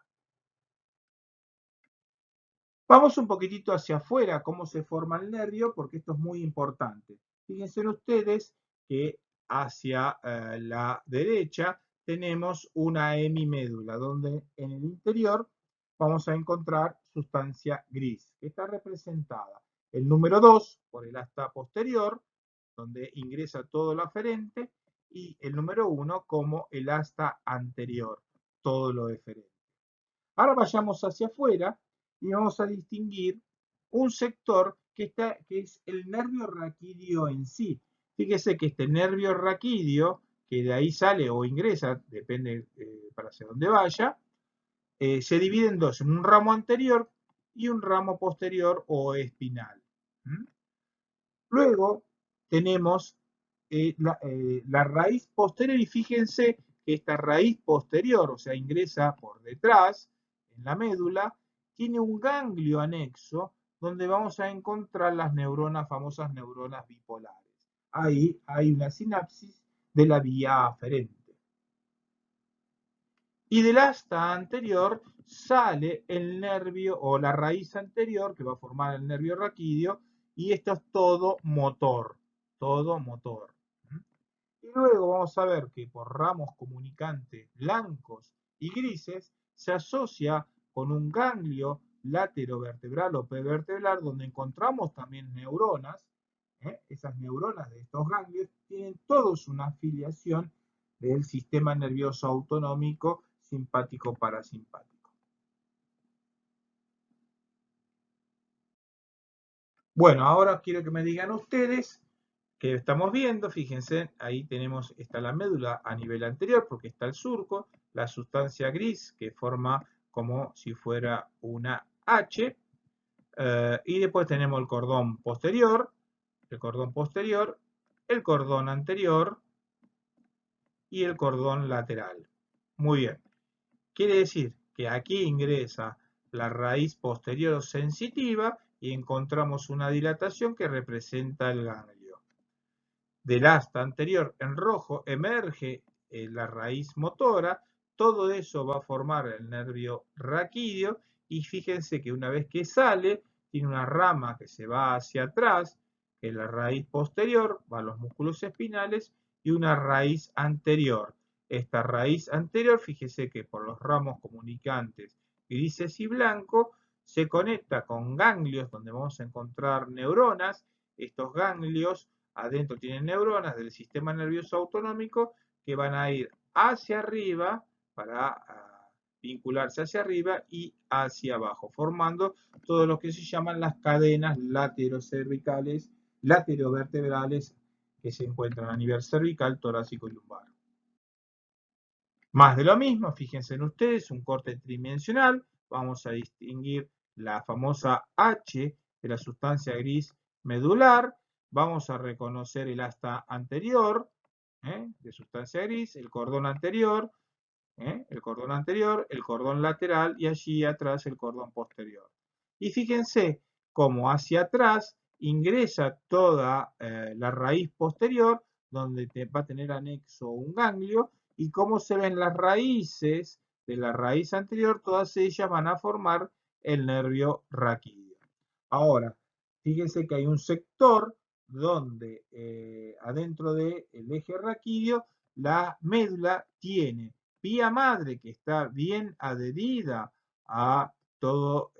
Vamos un poquitito hacia afuera, cómo se forma el nervio, porque esto es muy importante. Fíjense ustedes que hacia la derecha tenemos una hemimédula, donde en el interior vamos a encontrar sustancia gris, que está representada el número 2 por el asta posterior, donde ingresa todo lo aferente, y el número 1 como el asta anterior, todo lo eferente. Ahora vayamos hacia afuera y vamos a distinguir un sector que es el nervio raquídeo en sí. Fíjese que este nervio raquídeo, que de ahí sale o ingresa, depende para hacia dónde vaya, se divide en dos, en un ramo anterior y un ramo posterior o espinal. Luego tenemos la raíz posterior y fíjense que esta raíz posterior, o sea, ingresa por detrás en la médula, tiene un ganglio anexo donde vamos a encontrar las neuronas, famosas neuronas bipolares. Ahí hay una sinapsis de la vía aferente. Y del asta anterior sale el nervio o la raíz anterior que va a formar el nervio raquídeo, y esto es todo motor, todo motor. Y luego vamos a ver que por ramos comunicantes blancos y grises se asocia con un ganglio laterovertebral o prevertebral donde encontramos también neuronas. Esas neuronas de estos ganglios tienen todos una afiliación del sistema nervioso autonómico simpático-parasimpático. Bueno, ahora quiero que me digan ustedes que estamos viendo, fíjense, ahí tenemos, está la médula a nivel anterior porque está el surco, la sustancia gris que forma como si fuera una H, y después tenemos el cordón posterior, el cordón anterior y el cordón lateral. Muy bien, quiere decir que aquí ingresa la raíz posterior sensitiva y encontramos una dilatación que representa el ganglio. Del asta anterior en rojo emerge la raíz motora, todo eso va a formar el nervio raquídeo y fíjense que una vez que sale tiene una rama que se va hacia atrás, que es la raíz posterior, va a los músculos espinales, y una raíz anterior. Esta raíz anterior, fíjese que por los ramos comunicantes grises y blanco se conecta con ganglios donde vamos a encontrar neuronas. Estos ganglios adentro tienen neuronas del sistema nervioso autonómico que van a ir hacia arriba para vincularse hacia arriba y hacia abajo, formando todo lo que se llaman las cadenas laterocervicales, laterovertebrales que se encuentran a nivel cervical, torácico y lumbar. Más de lo mismo, fíjense en ustedes, un corte tridimensional, vamos a distinguir la famosa H de la sustancia gris medular, vamos a reconocer el asta anterior, de sustancia gris, el cordón anterior, el cordón lateral y allí atrás el cordón posterior. Y fíjense cómo hacia atrás ingresa toda la raíz posterior, donde va a tener anexo un ganglio, y cómo se ven las raíces de la raíz anterior, todas ellas van a formar el nervio raquídeo. Ahora, fíjense que hay un sector donde adentro del eje raquídeo la médula tiene vía madre que está bien adherida a toda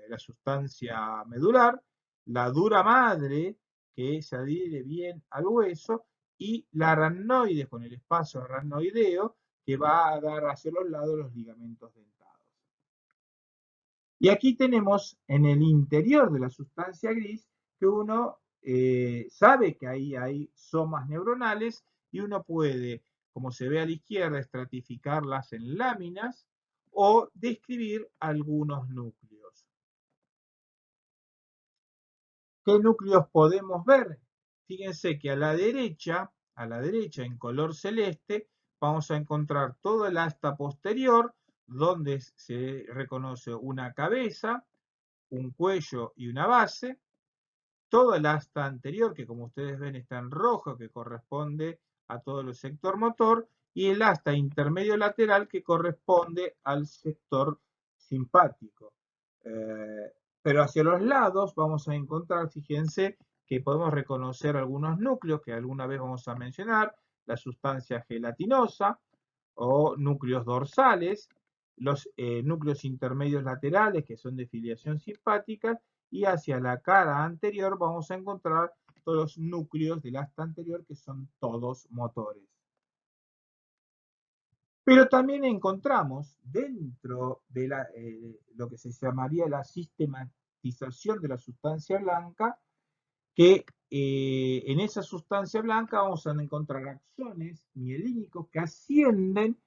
la sustancia medular, la dura madre que se adhiere bien al hueso y la aracnoide con el espacio aracnoideo que va a dar hacia los lados los ligamentos dentados. Y aquí tenemos en el interior de la sustancia gris que uno sabe que ahí hay somas neuronales y uno puede, como se ve a la izquierda, estratificarlas en láminas o describir algunos núcleos. ¿Qué núcleos podemos ver? Fíjense que a la derecha en color celeste, vamos a encontrar toda el asta posterior, donde se reconoce una cabeza, un cuello y una base, toda el asta anterior, que como ustedes ven está en rojo, que corresponde a todo el sector motor, y el asta intermedio lateral, que corresponde al sector simpático. Pero hacia los lados vamos a encontrar, fíjense, que podemos reconocer algunos núcleos que alguna vez vamos a mencionar, la sustancia gelatinosa o núcleos dorsales, los núcleos intermedios laterales que son de filiación simpática, y hacia la cara anterior vamos a encontrar todos los núcleos del asta anterior que son todos motores. Pero también encontramos dentro de lo que se llamaría la sistematización de la sustancia blanca, que en esa sustancia blanca vamos a encontrar axones mielínicos que ascienden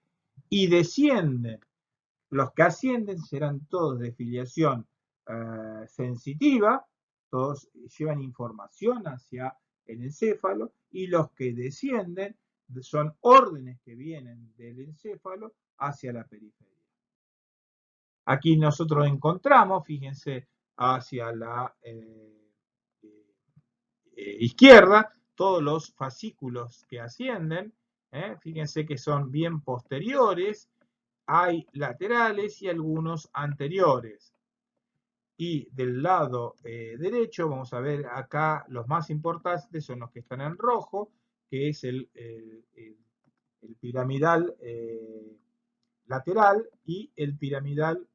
y descienden. Los que ascienden serán todos de filiación sensitiva, todos llevan información hacia el encéfalo, y los que descienden son órdenes que vienen del encéfalo hacia la periferia. Aquí nosotros encontramos, fíjense, hacia la izquierda, todos los fascículos que ascienden, fíjense que son bien posteriores, hay laterales y algunos anteriores. Y del lado derecho vamos a ver acá los más importantes son los que están en rojo, que es el piramidal lateral y el piramidal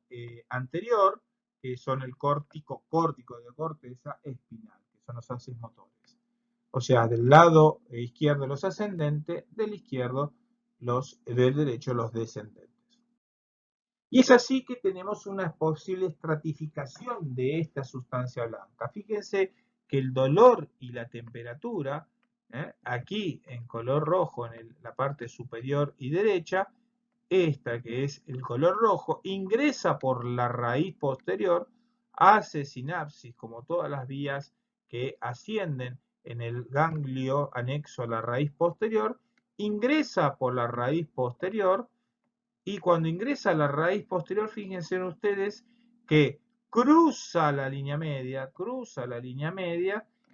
anterior, que son el córtico de corteza espinal, que son los haces motores. O sea, del lado izquierdo los ascendentes, del derecho los descendentes. Y es así que tenemos una posible estratificación de esta sustancia blanca. Fíjense que el dolor y la temperatura, aquí en color rojo en la parte superior y derecha, esta que es el color rojo, ingresa por la raíz posterior, hace sinapsis como todas las vías que ascienden en el ganglio anexo a la raíz posterior, ingresa por la raíz posterior, y cuando ingresa a la raíz posterior, fíjense ustedes que cruza la línea media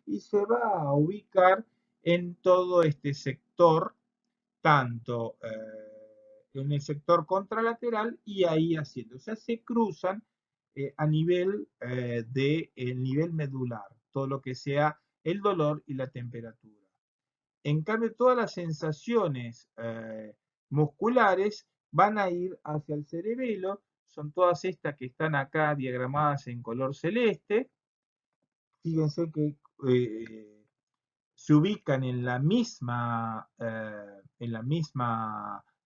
y se va a ubicar en todo este sector, tanto en el sector contralateral y ahí haciendo. O sea, se cruzan a nivel del nivel medular, todo lo que sea el dolor y la temperatura. En cambio, todas las sensaciones musculares van a ir hacia el cerebelo, son todas estas que están acá diagramadas en color celeste. Fíjense que se ubican en la misma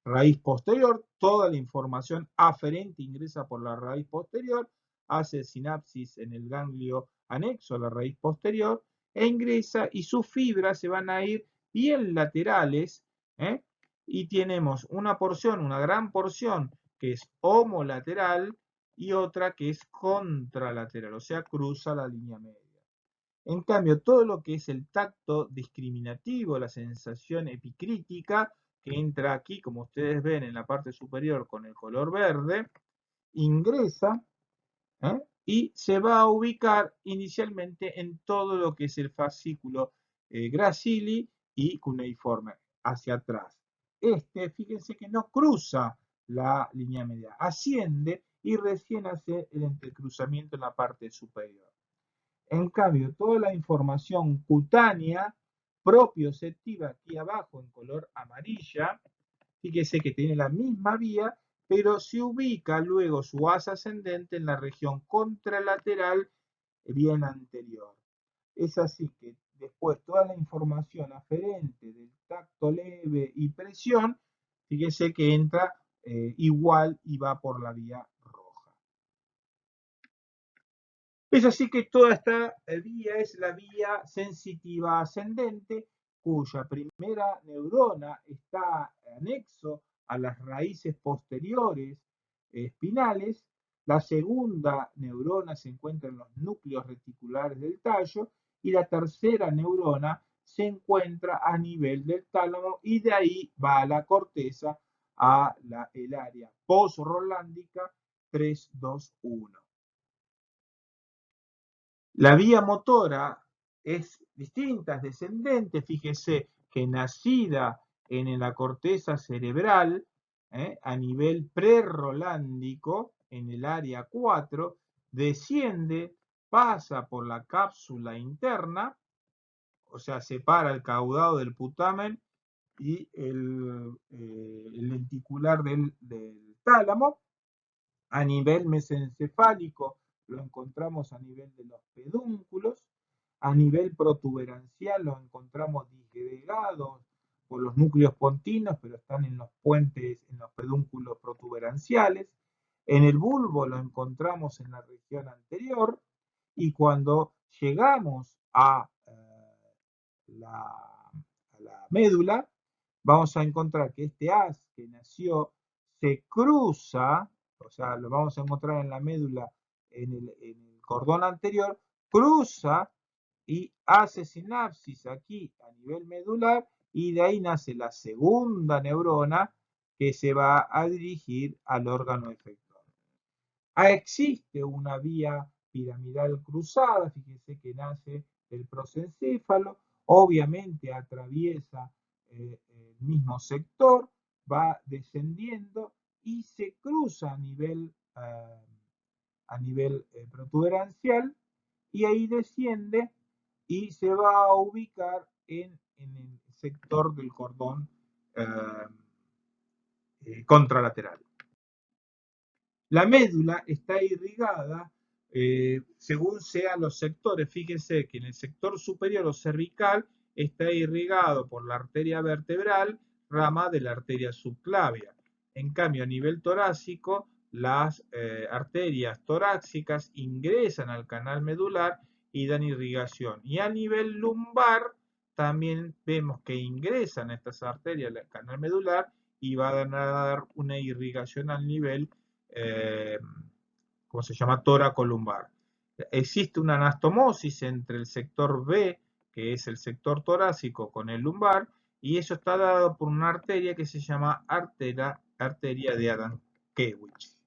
raíz posterior, toda la información aferente ingresa por la raíz posterior, hace sinapsis en el ganglio anexo a la raíz posterior e ingresa, y sus fibras se van a ir bien laterales, y tenemos una gran porción que es homolateral y otra que es contralateral, o sea, cruza la línea media. En cambio, todo lo que es el tacto discriminativo, la sensación epicrítica, que entra aquí, como ustedes ven en la parte superior con el color verde, ingresa y se va a ubicar inicialmente en todo lo que es el fascículo gracili y cuneiforme, hacia atrás. Fíjense que no cruza la línea media, asciende y recién hace el entrecruzamiento en la parte superior. En cambio, toda la información cutánea propioceptiva aquí abajo en color amarilla, fíjese que tiene la misma vía, pero se ubica luego su haz ascendente en la región contralateral bien anterior. Es así que después toda la información aferente del tacto leve y presión, fíjese que entra igual y va por la vía roja. Es así que toda esta vía es la vía sensitiva ascendente, cuya primera neurona está anexo a las raíces posteriores espinales. La segunda neurona se encuentra en los núcleos reticulares del tallo y la tercera neurona se encuentra a nivel del tálamo y de ahí va a la corteza a el área post-rolándica 3-2-1. La vía motora es distinta, es descendente. Fíjese que nacida en la corteza cerebral, a nivel prerolándico, en el área 4, desciende, pasa por la cápsula interna, o sea, separa el caudado del putamen y el lenticular del tálamo. A nivel mesencefálico lo encontramos a nivel de los pedúnculos, a nivel protuberancial lo encontramos disgregados por los núcleos pontinos, pero están en los puentes, en los pedúnculos protuberanciales. En el bulbo lo encontramos en la región anterior y cuando llegamos a la médula, vamos a encontrar que este haz que nació se cruza, o sea, lo vamos a encontrar en la médula, en el cordón anterior, cruza y hace sinapsis aquí a nivel medular y de ahí nace la segunda neurona que se va a dirigir al órgano efector. Existe una vía piramidal cruzada, fíjense que nace del prosencéfalo, obviamente atraviesa el mismo sector, va descendiendo y se cruza a nivel protuberancial y ahí desciende y se va a ubicar en el sector del cordón contralateral. La médula está irrigada según sean los sectores. Fíjense que en el sector superior o cervical está irrigado por la arteria vertebral, rama de la arteria subclavia. En cambio, a nivel torácico, las arterias torácicas ingresan al canal medular y dan irrigación. Y a nivel lumbar, también vemos que ingresan estas arterias al canal medular y van a dar una irrigación al nivel ¿cómo se llama? Tóraco-lumbar. Existe una anastomosis entre el sector B, que es el sector torácico, con el lumbar, y eso está dado por una arteria que se llama arteria de Adam-Kewich.